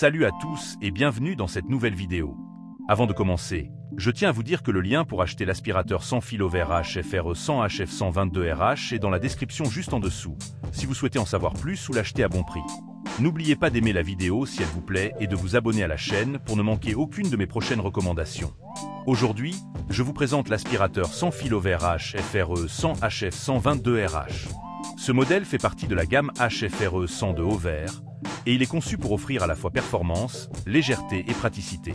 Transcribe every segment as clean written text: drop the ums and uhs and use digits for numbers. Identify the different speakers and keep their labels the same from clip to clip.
Speaker 1: Salut à tous et bienvenue dans cette nouvelle vidéo. Avant de commencer, je tiens à vous dire que le lien pour acheter l'aspirateur sans fil OVRH FRE 100 HF122RH est dans la description juste en dessous, si vous souhaitez en savoir plus ou l'acheter à bon prix. N'oubliez pas d'aimer la vidéo si elle vous plaît et de vous abonner à la chaîne pour ne manquer aucune de mes prochaines recommandations. Aujourd'hui, je vous présente l'aspirateur sans fil OVRH FRE 100 HF122RH. Ce modèle fait partie de la gamme HFRE 100 de Hover, et il est conçu pour offrir à la fois performance, légèreté et praticité.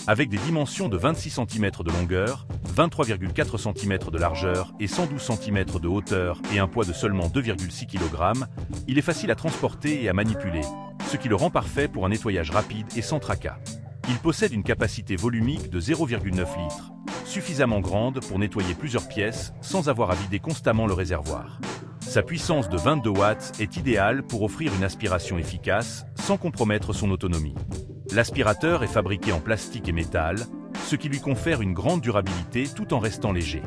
Speaker 1: Avec des dimensions de 26 cm de longueur, 23,4 cm de largeur et 112 cm de hauteur et un poids de seulement 2,6 kg, il est facile à transporter et à manipuler, ce qui le rend parfait pour un nettoyage rapide et sans tracas. Il possède une capacité volumique de 0,9 litres, suffisamment grande pour nettoyer plusieurs pièces sans avoir à vider constamment le réservoir. Sa puissance de 22 watts est idéale pour offrir une aspiration efficace sans compromettre son autonomie. L'aspirateur est fabriqué en plastique et métal, ce qui lui confère une grande durabilité tout en restant léger.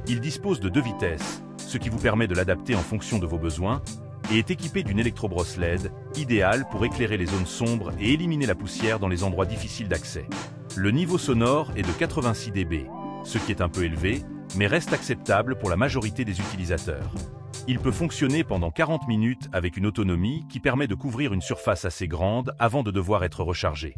Speaker 1: Il dispose de 2 vitesses, ce qui vous permet de l'adapter en fonction de vos besoins, et est équipé d'une électrobrosse LED, idéale pour éclairer les zones sombres et éliminer la poussière dans les endroits difficiles d'accès. Le niveau sonore est de 86 dB, ce qui est un peu élevé, mais reste acceptable pour la majorité des utilisateurs. Il peut fonctionner pendant 40 minutes avec une autonomie qui permet de couvrir une surface assez grande avant de devoir être rechargé.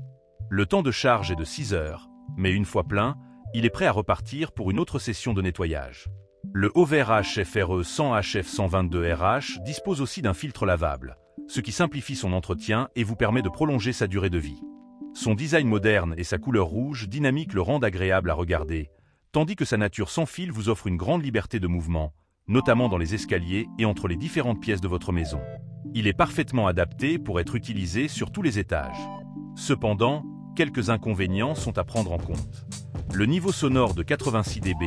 Speaker 1: Le temps de charge est de 6 heures, mais une fois plein, il est prêt à repartir pour une autre session de nettoyage. Le OVRH FRE 100 HF122RH dispose aussi d'un filtre lavable, ce qui simplifie son entretien et vous permet de prolonger sa durée de vie. Son design moderne et sa couleur rouge dynamique le rendent agréable à regarder, tandis que sa nature sans fil vous offre une grande liberté de mouvement, notamment dans les escaliers et entre les différentes pièces de votre maison. Il est parfaitement adapté pour être utilisé sur tous les étages. Cependant, quelques inconvénients sont à prendre en compte. Le niveau sonore de 86 dB,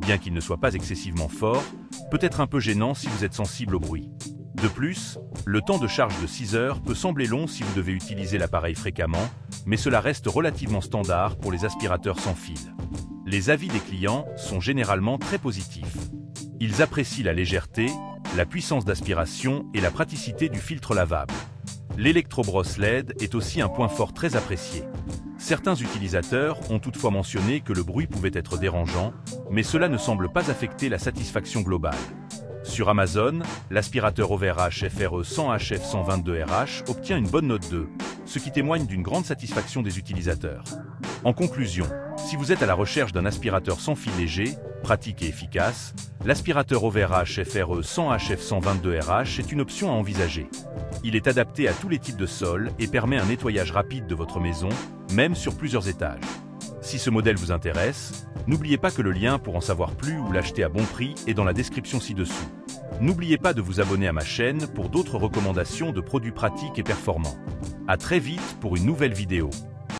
Speaker 1: bien qu'il ne soit pas excessivement fort, peut être un peu gênant si vous êtes sensible au bruit. De plus, le temps de charge de 6 heures peut sembler long si vous devez utiliser l'appareil fréquemment, mais cela reste relativement standard pour les aspirateurs sans fil. Les avis des clients sont généralement très positifs. Ils apprécient la légèreté, la puissance d'aspiration et la praticité du filtre lavable. L'électrobrosse LED est aussi un point fort très apprécié. Certains utilisateurs ont toutefois mentionné que le bruit pouvait être dérangeant, mais cela ne semble pas affecter la satisfaction globale. Sur Amazon, l'aspirateur OVRH FRE 100 HF122RH obtient une bonne note 2, ce qui témoigne d'une grande satisfaction des utilisateurs. En conclusion, si vous êtes à la recherche d'un aspirateur sans fil léger, pratique et efficace, l'aspirateur OVRH FRE 100 HF122RH est une option à envisager. Il est adapté à tous les types de sols et permet un nettoyage rapide de votre maison, même sur plusieurs étages. Si ce modèle vous intéresse, n'oubliez pas que le lien pour en savoir plus ou l'acheter à bon prix est dans la description ci-dessous. N'oubliez pas de vous abonner à ma chaîne pour d'autres recommandations de produits pratiques et performants. À très vite pour une nouvelle vidéo.